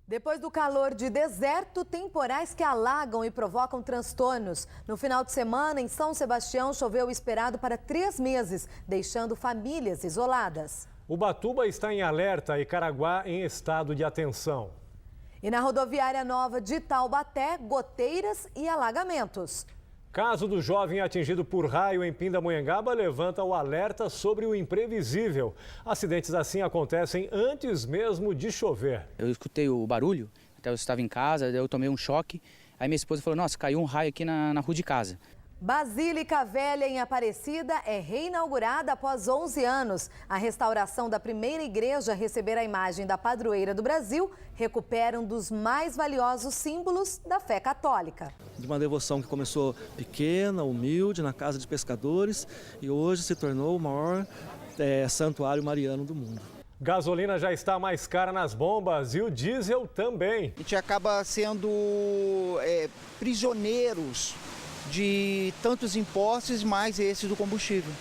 Depois do calor de deserto, temporais que alagam e provocam transtornos. No final de semana, em São Sebastião, choveu o esperado para 3 meses, deixando famílias isoladas. Ubatuba está em alerta e Caraguá em estado de atenção. E na rodoviária nova de Taubaté, goteiras e alagamentos. Caso do jovem atingido por raio em Pindamonhangaba levanta o alerta sobre o imprevisível. Acidentes assim acontecem antes mesmo de chover. Eu escutei o barulho, até eu estava em casa, eu tomei um choque. Aí minha esposa falou, nossa, caiu um raio aqui na rua de casa. Basílica Velha em Aparecida é reinaugurada após 11 anos. A restauração da primeira igreja a receber a imagem da padroeira do Brasil recupera um dos mais valiosos símbolos da fé católica. De uma devoção que começou pequena, humilde, na casa de pescadores e hoje se tornou o maior santuário mariano do mundo. Gasolina já está mais cara nas bombas e o diesel também. A gente acaba sendo prisioneiros de tantos impostos, mais esses do combustível.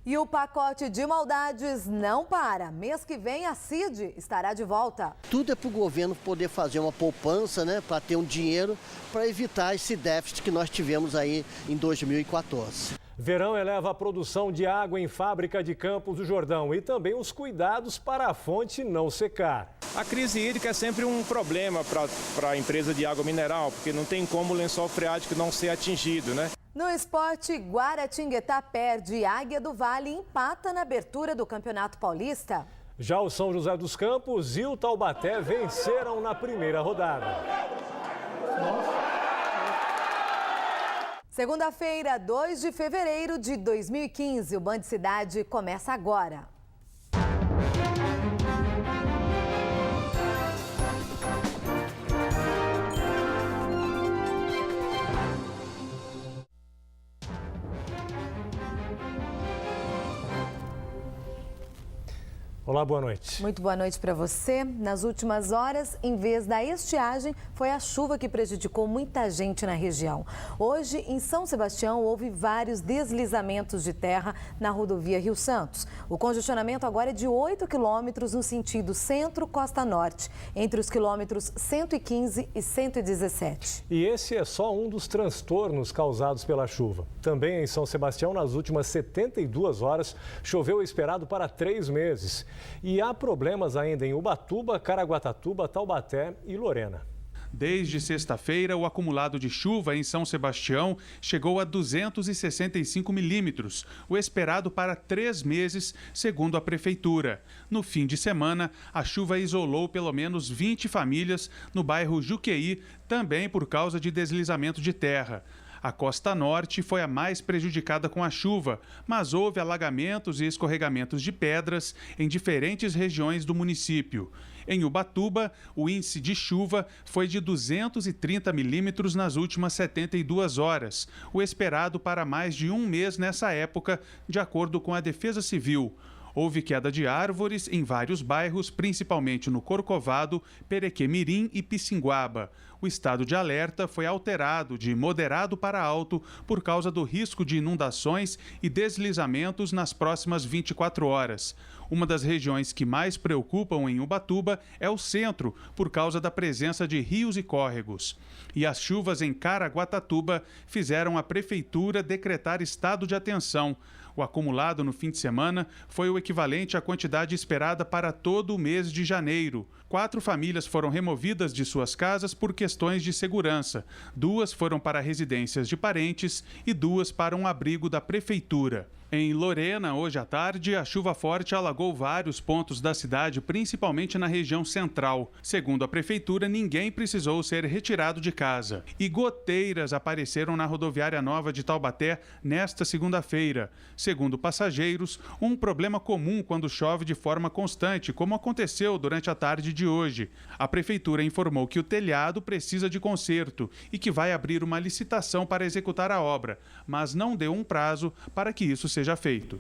E o pacote de maldades não para. Mês que vem a CID estará de volta. Tudo é para o governo poder fazer uma poupança, né, para ter um dinheiro para evitar esse déficit que nós tivemos aí em 2014. Verão eleva a produção de água em fábrica de Campos do Jordão e também os cuidados para a fonte não secar. A crise hídrica é sempre um problema para a empresa de água mineral, porque não tem como o lençol freático não ser atingido, né? No esporte, Guaratinguetá perde e Águia do Vale empata na abertura do Campeonato Paulista. Já o São José dos Campos e o Taubaté venceram na primeira rodada. Segunda-feira, 2 de fevereiro de 2015, o Band Cidade começa agora. Olá, boa noite. Muito boa noite para você. Nas últimas horas, em vez da estiagem, foi a chuva que prejudicou muita gente na região. Hoje, em São Sebastião, houve vários deslizamentos de terra na rodovia Rio Santos. O congestionamento agora é de 8 quilômetros no sentido centro-costa norte, entre os quilômetros 115 e 117. E esse é só um dos transtornos causados pela chuva. Também em São Sebastião, nas últimas 72 horas, choveu o esperado para 3 meses. E há problemas ainda em Ubatuba, Caraguatatuba, Taubaté e Lorena. Desde sexta-feira, o acumulado de chuva em São Sebastião chegou a 265 milímetros, o esperado para 3 meses, segundo a Prefeitura. No fim de semana, a chuva isolou pelo menos 20 famílias no bairro Juqueí, também por causa de deslizamento de terra. A costa norte foi a mais prejudicada com a chuva, mas houve alagamentos e escorregamentos de pedras em diferentes regiões do município. Em Ubatuba, o índice de chuva foi de 230 milímetros nas últimas 72 horas, o esperado para mais de um mês nessa época, de acordo com a Defesa Civil. Houve queda de árvores em vários bairros, principalmente no Corcovado, Perequê-Mirim e Pissinguaba. O estado de alerta foi alterado de moderado para alto por causa do risco de inundações e deslizamentos nas próximas 24 horas. Uma das regiões que mais preocupam em Ubatuba é o centro, por causa da presença de rios e córregos. E as chuvas em Caraguatatuba fizeram a prefeitura decretar estado de atenção. O acumulado no fim de semana foi o equivalente à quantidade esperada para todo o mês de janeiro. 4 famílias foram removidas de suas casas por questões de segurança. 2 foram para residências de parentes e 2 para um abrigo da prefeitura. Em Lorena, hoje à tarde, a chuva forte alagou vários pontos da cidade, principalmente na região central. Segundo a prefeitura, ninguém precisou ser retirado de casa. E goteiras apareceram na rodoviária nova de Taubaté nesta segunda-feira. Segundo passageiros, um problema comum quando chove de forma constante, como aconteceu durante a tarde de hoje. A prefeitura informou que o telhado precisa de conserto e que vai abrir uma licitação para executar a obra, mas não deu um prazo para que isso seja feito.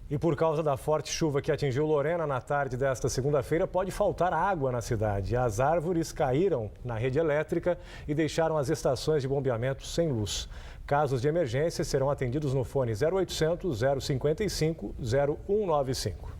E por causa da forte chuva que atingiu Lorena na tarde desta segunda-feira, pode faltar água na cidade. As árvores caíram na rede elétrica e deixaram as estações de bombeamento sem luz. Casos de emergência serão atendidos no fone 0800 055 0195.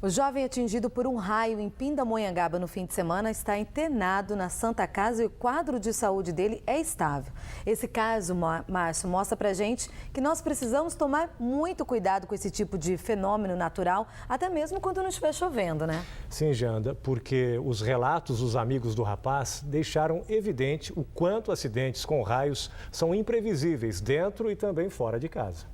O jovem atingido por um raio em Pindamonhangaba no fim de semana está internado na Santa Casa e o quadro de saúde dele é estável. Esse caso, Márcio, mostra pra gente que nós precisamos tomar muito cuidado com esse tipo de fenômeno natural, até mesmo quando não estiver chovendo, né? Sim, Janda, porque os relatos dos amigos do rapaz deixaram evidente o quanto acidentes com raios são imprevisíveis dentro e também fora de casa.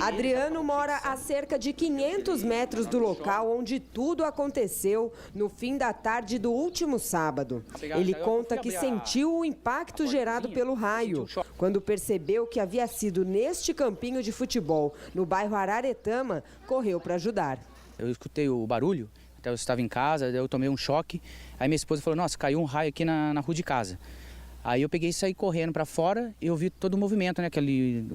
Adriano mora a cerca de 500 metros do local onde tudo aconteceu no fim da tarde do último sábado. Ele conta que sentiu o impacto gerado pelo raio. Quando percebeu que havia sido neste campinho de futebol, no bairro Araretama, correu para ajudar. Eu escutei o barulho, até eu estava em casa, eu tomei um choque. Aí minha esposa falou, nossa, caiu um raio aqui na rua de casa. Aí eu peguei e saí correndo para fora e eu vi todo o movimento, né? Aquela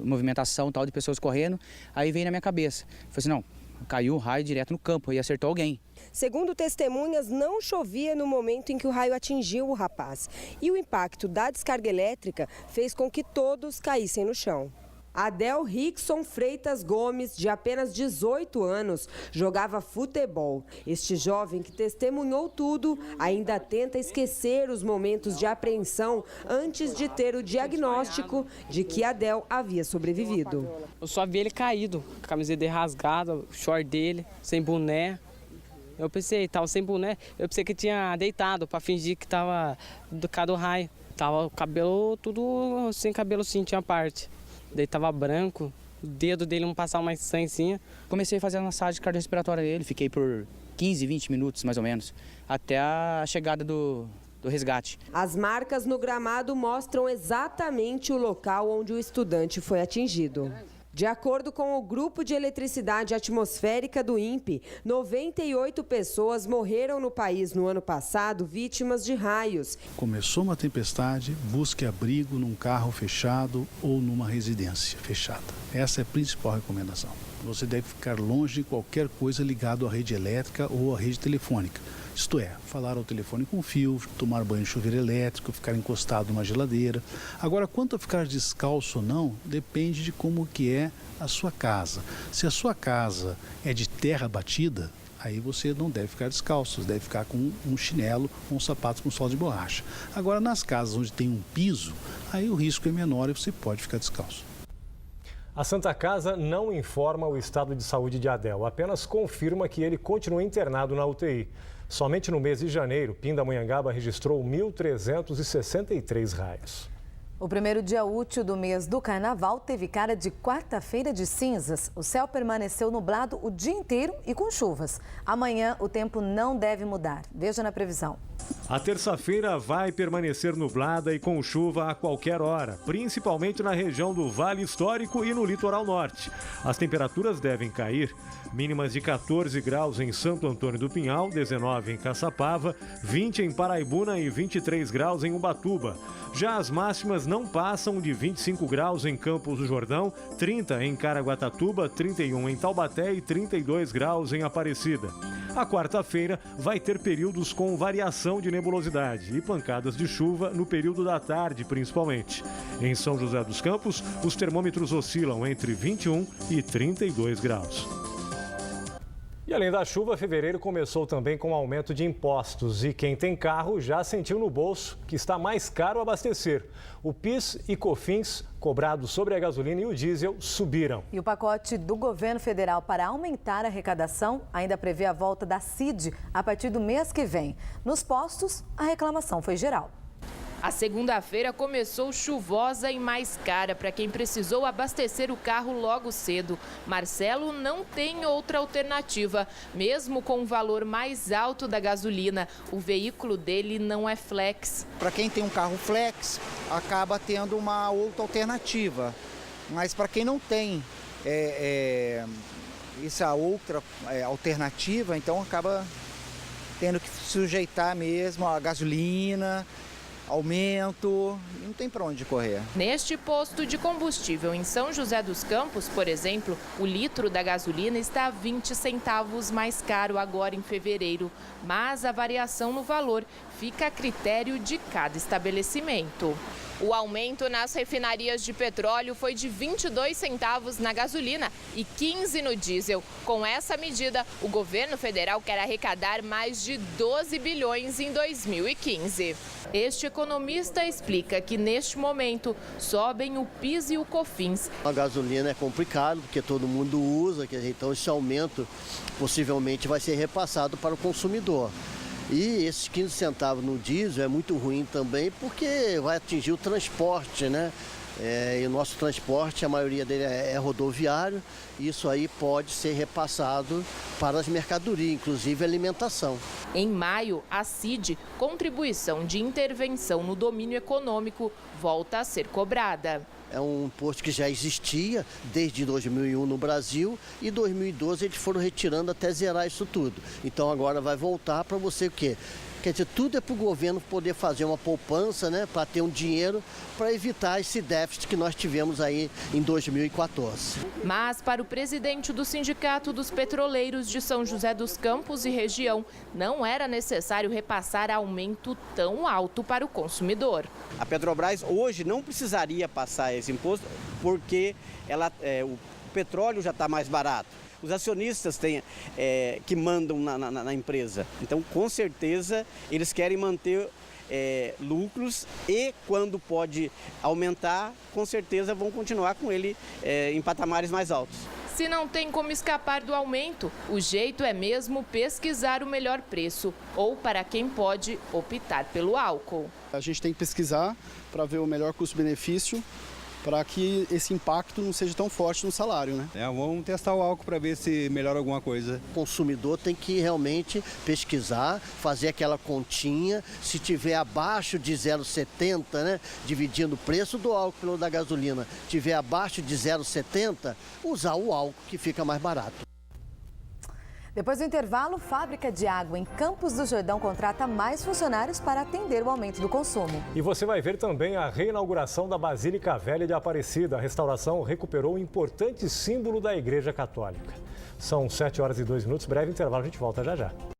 movimentação tal de pessoas correndo. Aí veio na minha cabeça. Falei assim, não, caiu um raio direto no campo e acertou alguém. Segundo testemunhas, não chovia no momento em que o raio atingiu o rapaz. E o impacto da descarga elétrica fez com que todos caíssem no chão. Adel Rickson Freitas Gomes, de apenas 18 anos, jogava futebol. Este jovem que testemunhou tudo ainda tenta esquecer os momentos de apreensão antes de ter o diagnóstico de que Adel havia sobrevivido. Eu só vi ele caído, a camiseta dele rasgada, o short dele, sem boné. Eu pensei, estava sem boné, eu pensei que tinha deitado para fingir que estava do cara do raio. Tava o cabelo tudo sem cabelo sim, tinha parte. Daí tava branco, o dedo dele não passava mais sangue. Comecei a fazer a massagem cardiorrespiratória dele, fiquei por 15, 20 minutos mais ou menos, até a chegada do resgate. As marcas no gramado mostram exatamente o local onde o estudante foi atingido. De acordo com o Grupo de Eletricidade Atmosférica do INPE, 98 pessoas morreram no país no ano passado vítimas de raios. Começou uma tempestade, busque abrigo num carro fechado ou numa residência fechada. Essa é a principal recomendação. Você deve ficar longe de qualquer coisa ligado à rede elétrica ou à rede telefônica. Isto é, falar ao telefone com fio, tomar banho de chuveiro elétrico, ficar encostado numa geladeira. Agora, quanto a ficar descalço ou não, depende de como que é a sua casa. Se a sua casa é de terra batida, aí você não deve ficar descalço, você deve ficar com um chinelo ou um sapato com sola de borracha. Agora, nas casas onde tem um piso, aí o risco é menor e você pode ficar descalço. A Santa Casa não informa o estado de saúde de Adel, apenas confirma que ele continua internado na UTI. Somente no mês de janeiro, Pindamonhangaba registrou 1.363 raios. O primeiro dia útil do mês do Carnaval teve cara de quarta-feira de cinzas. O céu permaneceu nublado o dia inteiro e com chuvas. Amanhã o tempo não deve mudar. Veja na previsão. A terça-feira vai permanecer nublada e com chuva a qualquer hora, principalmente na região do Vale Histórico e no litoral norte. As temperaturas devem cair, mínimas de 14 graus em Santo Antônio do Pinhal, 19 em Caçapava, 20 em Paraibuna e 23 graus em Ubatuba. Já as máximas não passam de 25 graus em Campos do Jordão, 30 em Caraguatatuba, 31 em Taubaté e 32 graus em Aparecida. A quarta-feira vai ter períodos com variação de nebulosidade e pancadas de chuva no período da tarde, principalmente. Em São José dos Campos, os termômetros oscilam entre 21 e 32 graus. E além da chuva, fevereiro começou também com aumento de impostos. E quem tem carro já sentiu no bolso que está mais caro abastecer. O PIS e COFINS, cobrados sobre a gasolina e o diesel, subiram. E o pacote do governo federal para aumentar a arrecadação ainda prevê a volta da CID a partir do mês que vem. Nos postos, a reclamação foi geral. A segunda-feira começou chuvosa e mais cara para quem precisou abastecer o carro logo cedo. Marcelo não tem outra alternativa. Mesmo com o valor mais alto da gasolina, o veículo dele não é flex. Para quem tem um carro flex, acaba tendo uma outra alternativa. Mas para quem não tem essa outra alternativa, então acaba tendo que sujeitar mesmo a gasolina, aumento, não tem para onde correr. Neste posto de combustível em São José dos Campos, por exemplo, o litro da gasolina está 20 centavos mais caro agora em fevereiro. Mas a variação no valor fica a critério de cada estabelecimento. O aumento nas refinarias de petróleo foi de 22 centavos na gasolina e 15 no diesel. Com essa medida, o governo federal quer arrecadar mais de 12 bilhões em 2015. Este economista explica que, neste momento, sobem o PIS e o COFINS. A gasolina é complicado, porque todo mundo usa, então esse aumento possivelmente vai ser repassado para o consumidor. E esses 15 centavos no diesel é muito ruim também, porque vai atingir o transporte, né? E o nosso transporte, a maioria dele é rodoviário, e isso aí pode ser repassado para as mercadorias, inclusive alimentação. Em maio, a CID, Contribuição de Intervenção no Domínio Econômico, volta a ser cobrada. É um imposto que já existia desde 2001 no Brasil e em 2012 eles foram retirando até zerar isso tudo. Então agora vai voltar para você o quê? Quer dizer, tudo é para o governo poder fazer uma poupança, né, para ter um dinheiro para evitar esse déficit que nós tivemos aí em 2014. Mas para o presidente do Sindicato dos Petroleiros de São José dos Campos e região, não era necessário repassar aumento tão alto para o consumidor. A Petrobras hoje não precisaria passar esse imposto porque o petróleo já está mais barato. Os acionistas que mandam na empresa. Então, com certeza, eles querem manter lucros e, quando pode aumentar, com certeza vão continuar com ele em patamares mais altos. Se não tem como escapar do aumento, o jeito é mesmo pesquisar o melhor preço ou, para quem pode, optar pelo álcool. A gente tem que pesquisar para ver o melhor custo-benefício, para que esse impacto não seja tão forte no salário, né? Vamos testar o álcool para ver se melhora alguma coisa. O consumidor tem que realmente pesquisar, fazer aquela continha, se tiver abaixo de 0,70, né, dividindo o preço do álcool pelo da gasolina, tiver abaixo de 0,70, usar o álcool que fica mais barato. Depois do intervalo, fábrica de água em Campos do Jordão contrata mais funcionários para atender o aumento do consumo. E você vai ver também a reinauguração da Basílica Velha de Aparecida. A restauração recuperou um importante símbolo da Igreja Católica. São 7 horas e 2 minutos, breve intervalo, a gente volta já já.